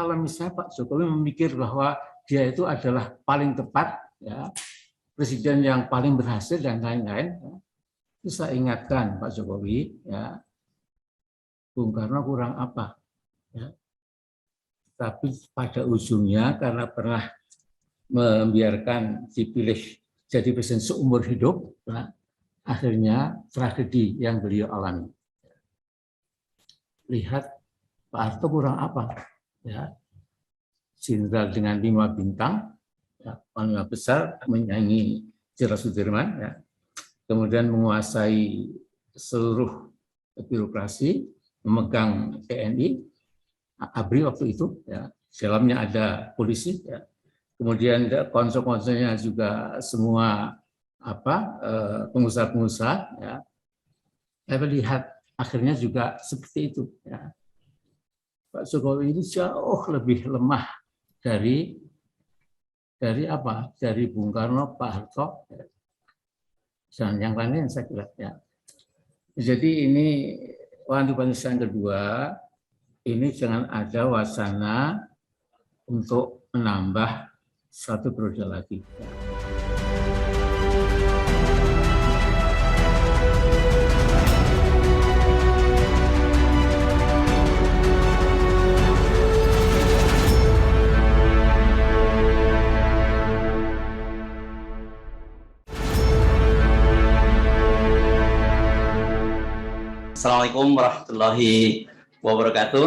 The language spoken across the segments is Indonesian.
kalau misalnya Pak Jokowi memikir bahwa dia itu adalah paling tepat, ya, presiden yang paling berhasil dan lain-lain, ya, itu saya ingatkan Pak Jokowi, ya, Bung Karno kurang apa, ya. Tapi pada ujungnya karena pernah membiarkan dipilih jadi presiden seumur hidup, ya, akhirnya tragedi yang beliau alami. Lihat Pak Harto kurang apa, ya, jenderal dengan 5 bintang, ya, panglima besar menyaingi Jenderal Sudirman, ya, kemudian menguasai seluruh birokrasi, memegang TNI, ABRI waktu itu, ya, dalamnya ada polisi, ya, kemudian konsep-konsepnya juga semua pengusaha-pengusaha, ya. Saya lihat akhirnya juga seperti itu, ya. Pak Jokowi ini jauh lebih lemah dari apa? Dari Bung Karno, Pak Harto, dan yang lainnya saya kira, ya. Jadi ini wanti yang kedua, ini jangan ada wacana untuk menambah satu periode lagi. Assalamualaikum warahmatullahi wabarakatuh.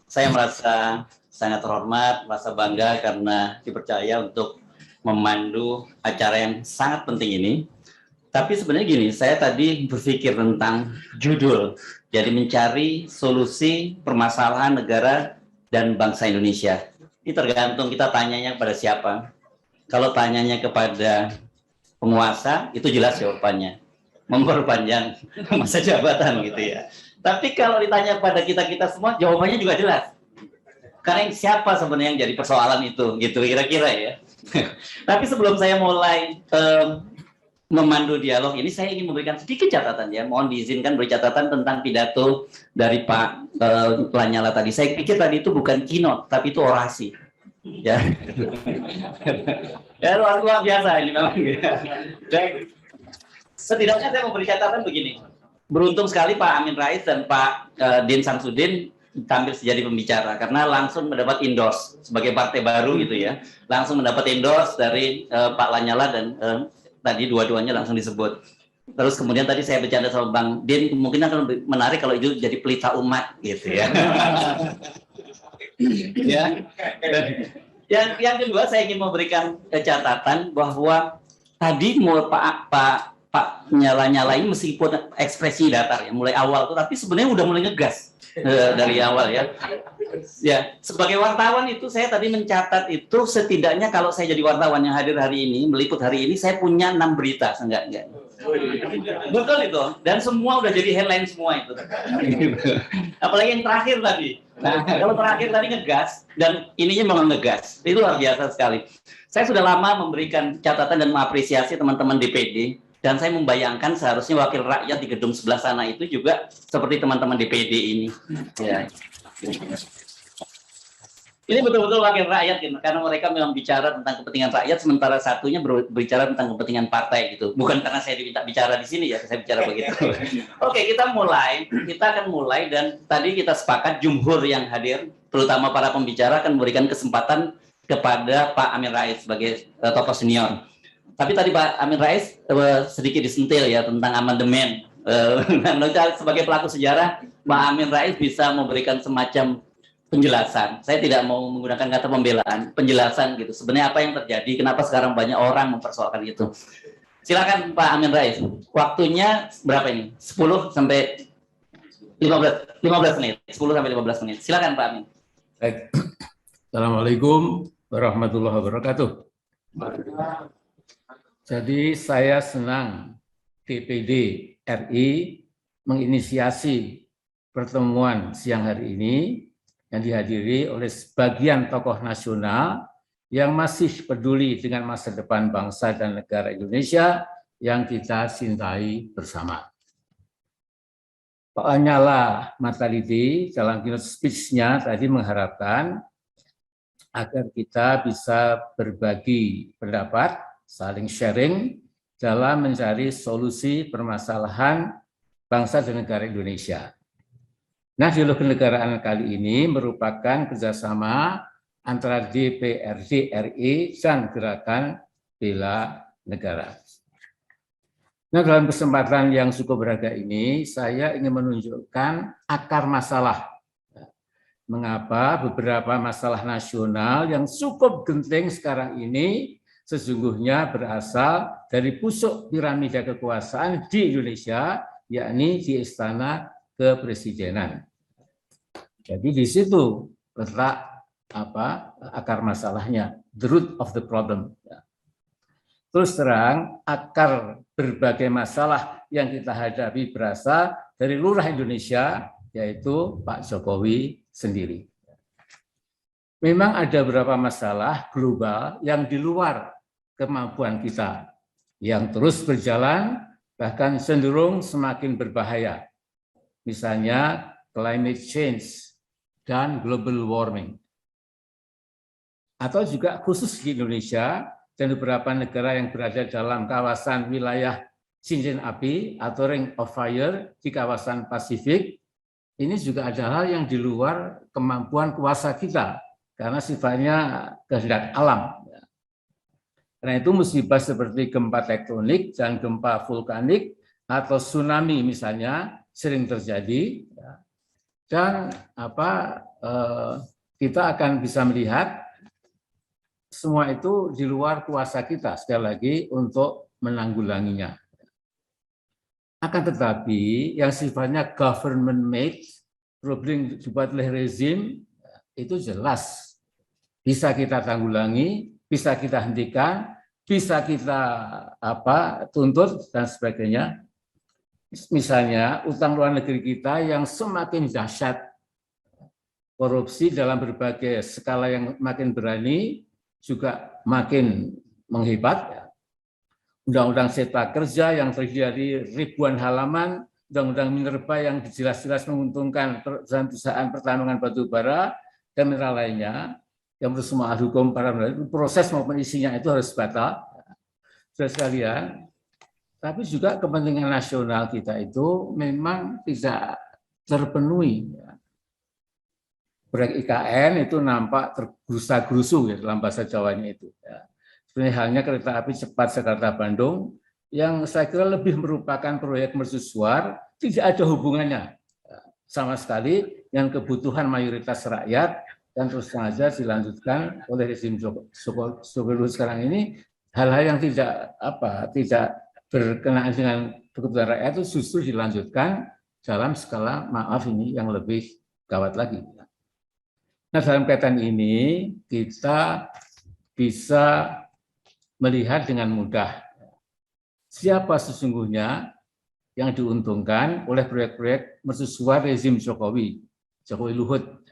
Saya merasa sangat terhormat, merasa bangga karena dipercaya untuk memandu acara yang sangat penting ini. Tapi sebenarnya gini, saya tadi berpikir tentang judul, jadi mencari solusi permasalahan negara dan bangsa Indonesia. Ini tergantung kita tanyanya kepada siapa. Kalau tanyanya kepada penguasa, itu jelas jawabannya, memperpanjang masa jabatan gitu ya. Tapi kalau ditanya pada kita semua, jawabannya juga jelas. Karena siapa sebenarnya yang jadi persoalan itu, gitu kira-kira ya. Tapi sebelum saya mulai memandu dialog ini, saya ingin memberikan sedikit catatan ya. Mohon diizinkan beri catatan tentang pidato dari Pak Lanyala tadi. Saya pikir tadi itu bukan keynote, tapi itu orasi. Ya, ya luar biasa ini memang. Dan setidaknya saya memberi catatan begini. Beruntung sekali Pak Amin Rais dan Pak Din Samsudin tampil jadi pembicara karena langsung mendapat endorse sebagai partai baru gitu ya. Langsung mendapat endorse dari Pak Lanyala dan tadi dua-duanya langsung disebut. Terus kemudian tadi saya bercanda sama Bang Din, mungkin akan lebih menarik kalau itu jadi pelita umat gitu ya. Ya. Yang kedua saya ingin memberikan catatan bahwa tadi mulai Pak nyala ini meskipun ekspresi datar ya mulai awal tuh, tapi sebenarnya udah mulai ngegas dari awal ya. Ya, sebagai wartawan itu saya tadi mencatat itu setidaknya kalau saya jadi wartawan yang hadir hari ini, meliput hari ini, saya punya 6 berita enggak. Betul itu, dan semua udah jadi headline semua itu. Apalagi yang terakhir tadi. Nah, kalau terakhir tadi ngegas dan ininya memang ngegas, itu luar biasa sekali. Saya sudah lama memberikan catatan dan mengapresiasi teman-teman DPD. Dan saya membayangkan seharusnya wakil rakyat di gedung sebelah sana itu juga seperti teman-teman DPD ini. Ya. Ini betul-betul wakil rakyat gitu, karena mereka memang bicara tentang kepentingan rakyat, sementara satunya berbicara tentang kepentingan partai gitu. Bukan karena saya diminta bicara di sini ya, saya bicara begitu. Oke, kita akan mulai dan tadi kita sepakat jumhur yang hadir, terutama para pembicara akan memberikan kesempatan kepada Pak Amin Rais sebagai tokoh senior. Tapi tadi Pak Amin Rais sedikit disentil ya tentang amandemen. Sebagai pelaku sejarah, Pak Amin Rais bisa memberikan semacam penjelasan. Saya tidak mau menggunakan kata pembelaan, penjelasan gitu. Sebenarnya apa yang terjadi, kenapa sekarang banyak orang mempersoalkan itu. Silakan Pak Amin Rais. Waktunya berapa ini? 10 sampai 15 menit. 10 sampai 15 menit. Silakan Pak Amin. Baik. Assalamualaikum warahmatullahi wabarakatuh. Jadi saya senang DPD RI menginisiasi pertemuan siang hari ini yang dihadiri oleh sebagian tokoh nasional yang masih peduli dengan masa depan bangsa dan negara Indonesia yang kita cintai bersama. Pak Lanyala Mataliti dalam keynote speech-nya tadi mengharapkan agar kita bisa berbagi pendapat, saling sharing dalam mencari solusi permasalahan bangsa dan negara Indonesia. Nah, dialog kenegaraan kali ini merupakan kerjasama antara DPRD RI dan Gerakan Bela Negara. Nah, dalam kesempatan yang cukup berharga ini, saya ingin menunjukkan akar masalah. Mengapa beberapa masalah nasional yang cukup genting sekarang ini sesungguhnya berasal dari pusuk piramida kekuasaan di Indonesia, yakni di Istana Kepresidenan. Jadi di situ letak akar masalahnya, the root of the problem. Terus terang, akar berbagai masalah yang kita hadapi berasal dari lurah Indonesia, yaitu Pak Jokowi sendiri. Memang ada beberapa masalah global yang di luar kemampuan kita, yang terus berjalan, bahkan cenderung semakin berbahaya. Misalnya climate change dan global warming. Atau juga khusus di Indonesia, dan beberapa negara yang berada dalam kawasan wilayah cincin api atau ring of fire di kawasan Pasifik, ini juga ada hal yang di luar kemampuan kuasa kita, karena sifatnya kehendak alam. Karena itu musibah seperti gempa tektonik dan gempa vulkanik atau tsunami misalnya sering terjadi, dan kita akan bisa melihat semua itu di luar kuasa kita, sekali lagi, untuk menanggulanginya. Akan tetapi, yang sifatnya government made, problem dibuat oleh rezim, itu jelas. Bisa kita tanggulangi, bisa kita hentikan, bisa kita tuntut, dan sebagainya. Misalnya, utang luar negeri kita yang semakin dahsyat, korupsi dalam berbagai skala yang makin berani, juga makin menghebat. Undang-undang Cipta Kerja yang terdiri dari ribuan halaman, Undang-undang Minerba yang jelas-jelas menguntungkan perusahaan pertambangan batu bara dan mineral lainnya, yang bersama hukum para proses maupun isinya itu harus batal. Saudara sekalian, tapi juga kepentingan nasional kita itu memang tidak terpenuhi. Proyek IKN itu nampak tergerusa-gerusu ya, dalam bahasa Jawanya itu. Ya. Sebenarnya halnya kereta api cepat Jakarta-Bandung yang saya kira lebih merupakan proyek mercusuar, tidak ada hubungannya sama sekali dengan kebutuhan mayoritas rakyat, dan terus saja dilanjutkan oleh rezim Jokowi sekarang ini. Hal-hal yang tidak berkenaan dengan kebutuhan rakyat itu justru dilanjutkan dalam skala ini yang lebih gawat lagi. Nah, dalam kaitan ini kita bisa melihat dengan mudah siapa sesungguhnya yang diuntungkan oleh proyek-proyek mercusuar rezim Jokowi Luhut.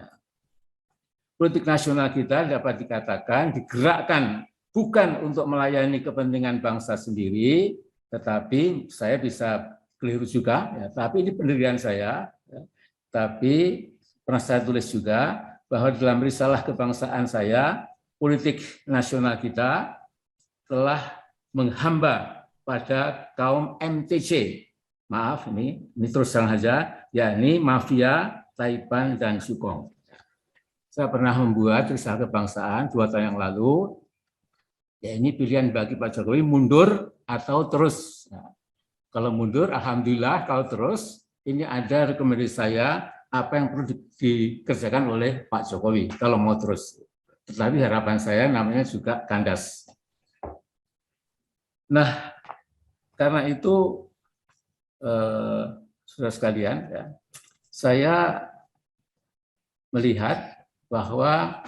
Politik nasional kita dapat dikatakan digerakkan bukan untuk melayani kepentingan bangsa sendiri, tetapi saya bisa keliru juga, ya, tapi ini pendirian saya, ya, tapi pernah saya tulis juga, bahwa dalam risalah kebangsaan saya, politik nasional kita telah menghamba pada kaum MTC. Maaf, ini terus terang saja, yakni mafia, Taipan, dan Sukong. Saya pernah membuat risalah kebangsaan 2 tahun yang lalu, ya ini pilihan bagi Pak Jokowi, mundur atau terus. Nah, kalau mundur, alhamdulillah, kalau terus, ini ada rekomendasi saya, apa yang perlu dikerjakan oleh Pak Jokowi kalau mau terus. Tetapi harapan saya namanya juga kandas. Nah, karena itu, saudara sekalian, ya, saya melihat bahwa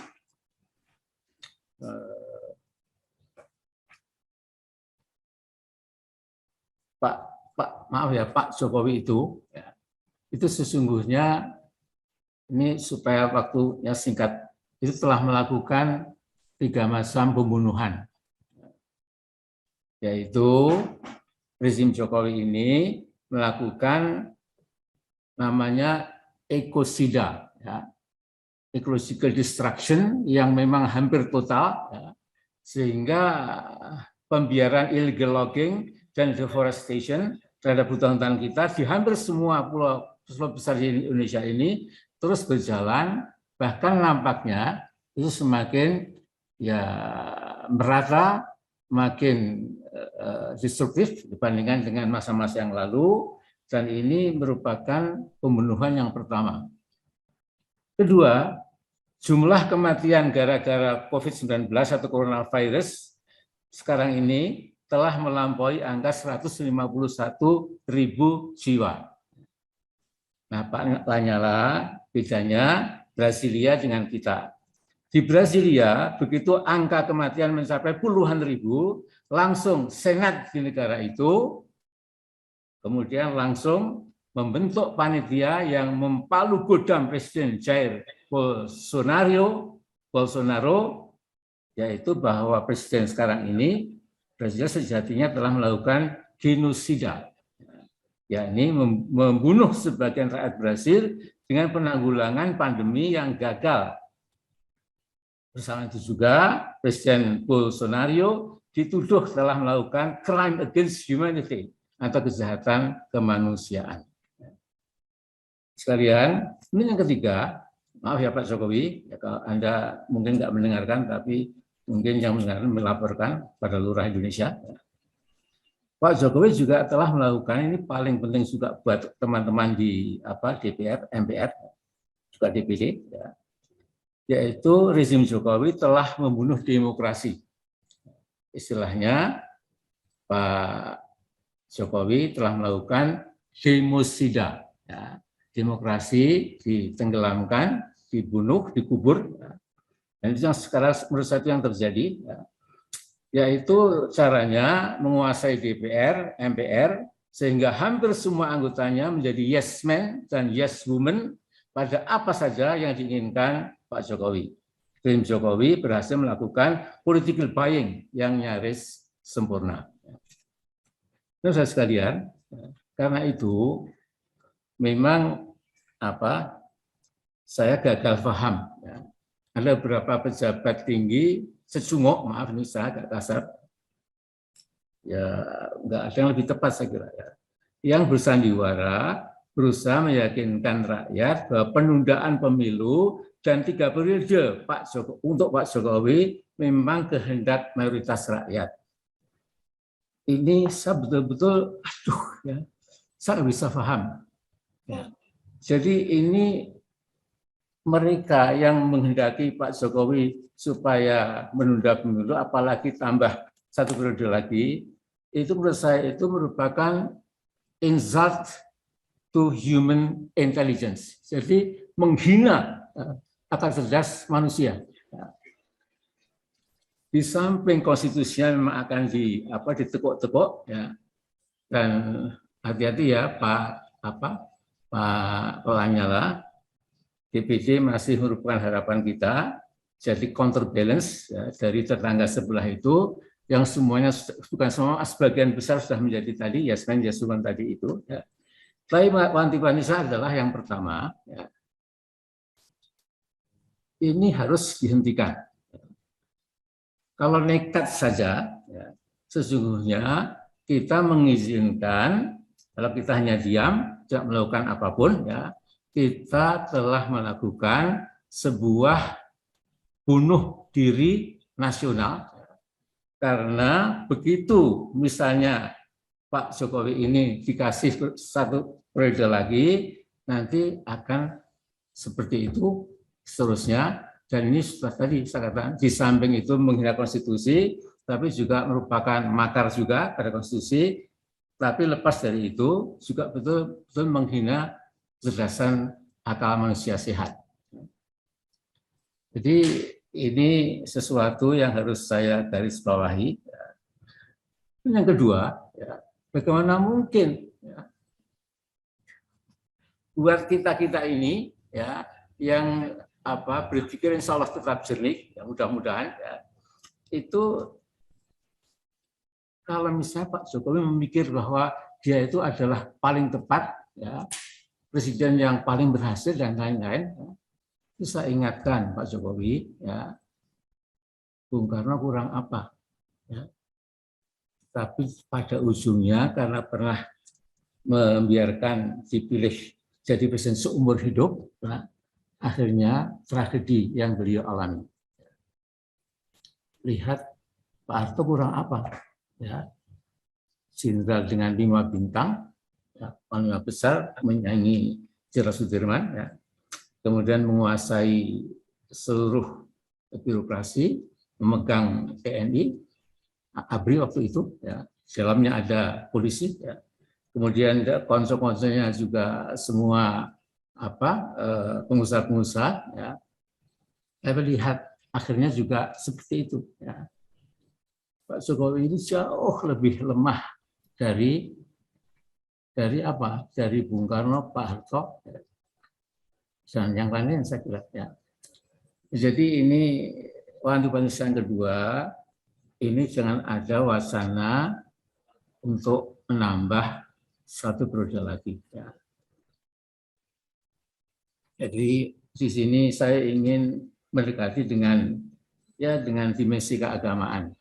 Pak Jokowi itu, ya, itu sesungguhnya ini supaya waktunya singkat, itu telah melakukan 3 macam pembunuhan, yaitu rezim Jokowi ini melakukan namanya ekosida, ya. Ecological destruction yang memang hampir total, ya. Sehingga pembiaran illegal logging dan deforestation terhadap hutan-hutan kita di hampir semua pulau besar di Indonesia ini terus berjalan, bahkan nampaknya itu semakin ya merata, makin destruktif dibandingkan dengan masa-masa yang lalu, dan ini merupakan pembunuhan yang pertama. Kedua, jumlah kematian gara-gara COVID-19 atau coronavirus sekarang ini telah melampaui angka 151.000 jiwa. Nah, Pak Lanyala, bedanya Brasilia dengan kita. Di Brasilia, begitu angka kematian mencapai puluhan ribu, langsung Senat di negara itu, kemudian langsung membentuk panitia yang mempalu godam Presiden Jair Bolsonaro, yaitu bahwa Presiden sekarang ini, Brasilia sejatinya telah melakukan genosida, yakni membunuh sebagian rakyat Brasil dengan penanggulangan pandemi yang gagal. Bersama itu juga Presiden Bolsonaro dituduh telah melakukan crime against humanity atau kejahatan kemanusiaan. Sekalian, ini yang ketiga, maaf ya Pak Jokowi, ya, kalau Anda mungkin nggak mendengarkan, tapi mungkin yang mendengarkan melaporkan pada Lurah Indonesia. Pak Jokowi juga telah melakukan, ini paling penting juga buat teman-teman di DPR, MPR, juga DPD, ya, yaitu rezim Jokowi telah membunuh demokrasi. Istilahnya, Pak Jokowi telah melakukan genosida, ya. Demokrasi ditenggelamkan, dibunuh, dikubur, ya. Dan itu yang sekarang menurut saya itu yang terjadi, ya. Yaitu caranya menguasai DPR, MPR, sehingga hampir semua anggotanya menjadi yes man dan yes woman pada apa saja yang diinginkan Pak Jokowi. Tim Jokowi berhasil melakukan political buying yang nyaris sempurna. Nah, saudara sekalian, karena itu memang saya gagal paham. Ya. Ada beberapa pejabat tinggi secungok, maaf ini saya agak kasar, ya nggak ada yang lebih tepat saya kira, ya, yang bersandiwara berusaha meyakinkan rakyat bahwa penundaan pemilu dan 3 periode untuk Pak Jokowi memang kehendak mayoritas rakyat. Ini saya betul-betul, ya, saya bisa paham. Ya. Jadi ini mereka yang menghendaki Pak Jokowi supaya menunda pemilu, apalagi tambah 1 periode lagi, itu menurut saya itu merupakan insult to human intelligence. Jadi menghina akal cerdas manusia. Di samping konstitusinya memang akan ditekuk-tekuk, ya. Dan hati-hati ya Pak Lanyala, DPD masih merupakan harapan kita, jadi counterbalance, ya, dari tetangga sebelah itu yang semuanya bukan semua, sebagian besar sudah menjadi tadi Yasmin Yasuman tadi itu, ya. Tapi Wanti-Wanisa adalah yang pertama, ya. Ini harus dihentikan. Kalau nekat saja, ya, sesungguhnya kita mengizinkan, kalau kita hanya diam, tidak melakukan apapun, ya, kita telah melakukan sebuah bunuh diri nasional, karena begitu misalnya Pak Jokowi ini dikasih 1 periode lagi, nanti akan seperti itu seterusnya. Dan ini sudah tadi saya katakan, di samping itu menghina konstitusi, tapi juga merupakan makar juga pada konstitusi, tapi lepas dari itu juga betul-betul menghina kecerdasan akal manusia sehat. Jadi ini sesuatu yang harus saya garis bawahi. Yang kedua, ya, bagaimana mungkin, ya, buat kita ini, ya, yang berpikir insya Allah tetap jernih, ya, mudah-mudahan, ya, itu kalau misalnya Pak Jokowi memikir bahwa dia itu adalah paling tepat, ya, presiden yang paling berhasil dan lain-lain. Itu saya ingatkan Pak Jokowi, ya, Bung Karno kurang apa? Ya. Tapi pada ujungnya karena pernah membiarkan dipilih jadi presiden seumur hidup, ya, akhirnya tragedi yang beliau alami. Lihat Pak Harto kurang apa? Ya, jenderal dengan 5 bintang, ya, panglima besar, menyaingi Jenderal Sudirman, ya, kemudian menguasai seluruh birokrasi, memegang TNI, ABRI waktu itu, ya, dalamnya ada polisi, ya, kemudian konsol-konsolnya juga semua pengusaha-pengusaha, ya. Saya lihat akhirnya juga seperti itu, ya. Pak Jokowi ini jauh lebih lemah dari apa? Dari Bung Karno, Pak Harto, dan yang lainnya saya kira, ya. Jadi ini untuk yang kedua, ini jangan ada wacana untuk menambah 1 periode lagi, ya. Jadi di sini saya ingin mendekati dengan dimensi keagamaan.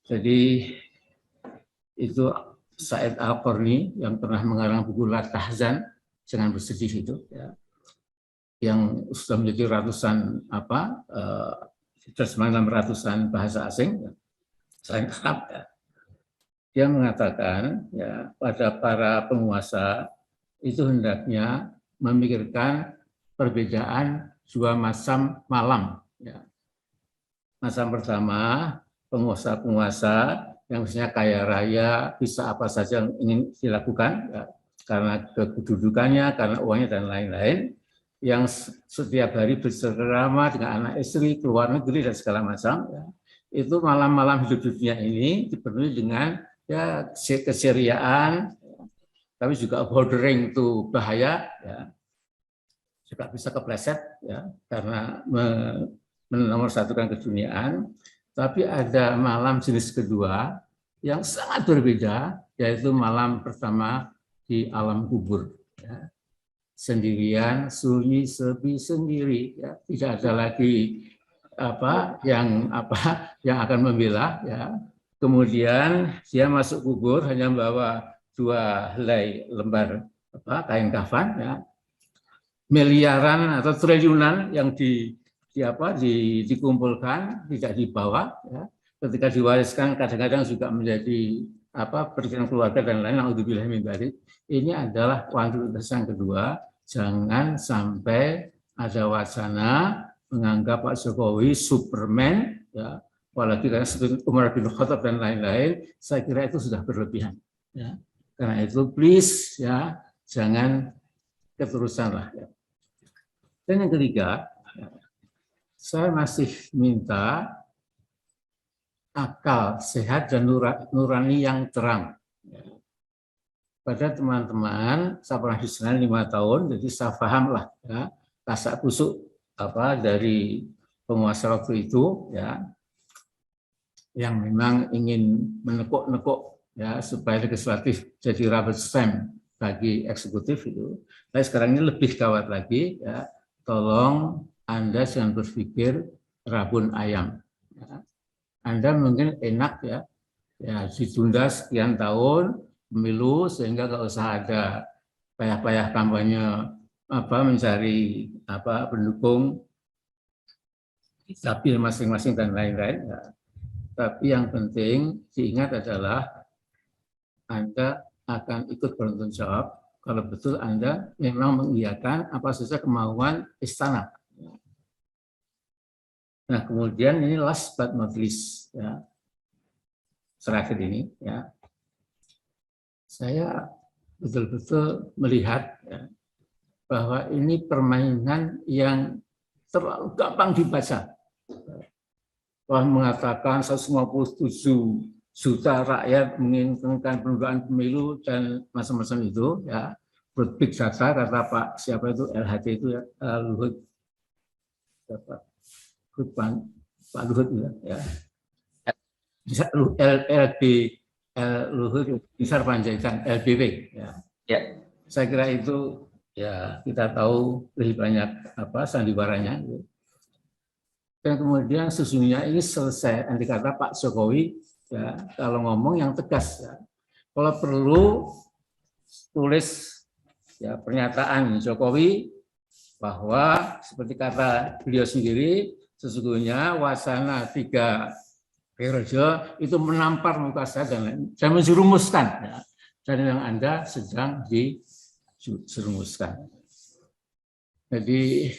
Jadi itu Said Al-Qarni yang pernah mengarang buku La Tahzan, jangan bersedih itu, ya, yang sudah menjadi ratusan terjemahan dalam ratusan bahasa asing, ya. Saya harap, ya, dia mengatakan, ya, pada para penguasa itu hendaknya memikirkan perbedaan 2 masam malam, ya. Masam pertama, penguasa-penguasa yang misalnya kaya raya, bisa apa saja yang ingin dilakukan, ya, karena kedudukannya, karena uangnya, dan lain-lain, yang setiap hari bercengkrama dengan anak istri, keluar negeri, dan segala macam, ya. Itu malam-malam hidup-hidupnya ini dipenuhi dengan, ya, keceriaan, ya, tapi juga bordering itu bahaya, ya, juga bisa kepleset, ya, karena menomorsatukan keduniaan. Tapi ada malam jenis kedua yang sangat berbeda, yaitu malam pertama di alam kubur, ya. Sendirian, sunyi, sepi, sendiri, ya. Tidak ada lagi yang akan membela, ya. Kemudian dia masuk kubur hanya membawa 2 helai lembar kain kafan, ya. Miliaran atau triliunan yang dikumpulkan tidak dibawa, ya. Ketika diwariskan kadang-kadang juga menjadi perizinan keluarga dan lain. Alhamdulillah min dzalik. Ini adalah kuantitas yang kedua. Jangan sampai ada wacana menganggap Pak Jokowi Superman, ya, apalagi karena seperti Umar bin Khattab dan lain-lain. Saya kira itu sudah berlebihan, ya. Karena itu please, ya, jangan keterusan lah, ya. Dan yang ketiga, saya masih minta akal sehat dan nurani yang terang. Pada teman-teman, saya pernah di sana 5 tahun, jadi saya pahamlah, ya, kasak kusuk dari penguasa waktu itu, ya, yang memang ingin menekuk-nekuk, ya, supaya legislatif jadi rubber stamp bagi eksekutif itu. Tapi sekarang ini lebih gawat lagi, ya. Tolong Anda jangan berpikir rabun ayam, ya. Anda mungkin enak, ya, ditunda sekian tahun pemilu sehingga nggak usah ada payah-payah kampanye mencari pendukung stabil masing-masing dan lain-lain, ya. Tapi yang penting diingat adalah Anda akan ikut bertanggung jawab kalau betul Anda memang mengiyakan apa saja kemauan istana. Nah, kemudian ini last but not least, ya, terakhir ini, ya, saya betul-betul melihat, ya, bahwa ini permainan yang terlalu gampang dibaca. Wah, mengatakan 157 juta rakyat menginginkan penundaan pemilu dan macam-macam itu, ya, big data, kata Pak siapa itu LHT itu, ya, Luhut, Pak Luhut, ya, LB Luhut Binsar Panjaitan, LBP, ya. Ya. Saya kira itu ya kita tahu lebih banyak sandiwaranya. Dan kemudian sesungguhnya ini selesai. Andai kata Pak Jokowi ya kalau ngomong yang tegas ya. Kalau perlu tulis ya pernyataan Jokowi bahwa seperti kata beliau sendiri sesungguhnya wacana 3 periode itu menampar muka saya dan menjerumuskan ya. Dan yang Anda sedang dijerumuskan. Jadi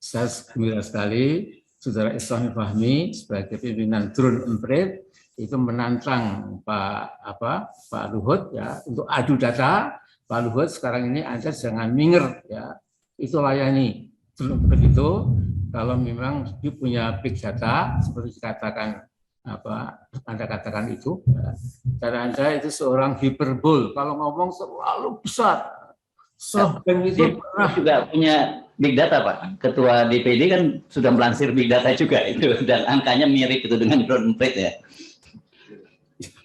saya gembira sekali Saudara Islami Fahmi sebagai pimpinan Drone Emprit itu menantang Pak Luhut ya untuk adu data. Pak Luhut sekarang ini Anda jangan minger ya. Itu layani Drone Emprit itu kalau memang dia punya big data seperti dikatakan Anda katakan itu ya. Dan Anda itu seorang hiperbol kalau ngomong selalu besar. SoftBank itu juga punya big data, Pak. Ketua DPD kan sudah melansir big data juga itu dan angkanya mirip itu dengan Drone Emprit ya.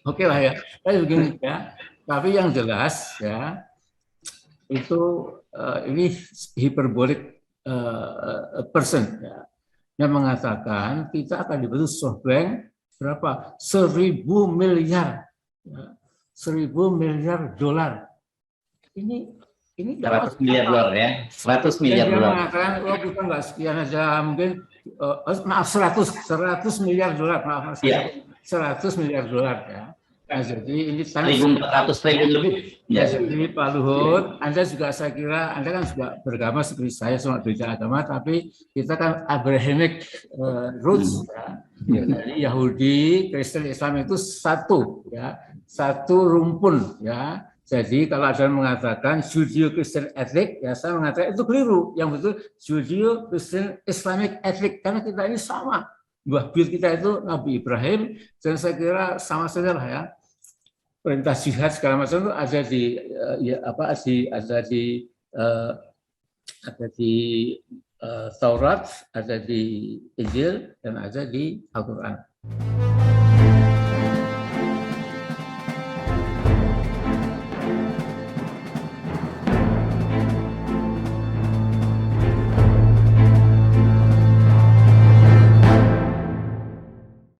Oke lah ya. Tapi begini ya. Tapi yang jelas ya itu ini hyperbolic person ya. Yang mengatakan kita akan dibantu SoftBank berapa? 1.000 miliar. Ya. 1.000 miliar dolar. Ini 100 miliar dolar ya, 100 miliar dolar. Mengatakan, kita nggak sekian aja, mungkin maaf 100 miliar dolar, maaf ya. 100 miliar dolar ya. Nah, jadi ini 1.400 triliun lebih. Ya, jadi Pak Luhut, Anda juga saya kira Anda kan juga beragama seperti saya, cuma beda agama, tapi kita kan Abrahamic roots ya. Jadi Yahudi, Kristen, Islam itu satu ya, satu rumpun ya. Jadi kalau ada yang mengatakan Judeo-Christian Ethnic, ya saya mengatakan itu keliru. Yang betul Judeo-Christian Islamic Ethnic, karena kita ini sama. Buah buyut kita itu Nabi Ibrahim, dan saya kira sama saja lah ya. Perintah jihad segala macam itu ada di Taurat, ada di Injil, dan ada di Al-Quran.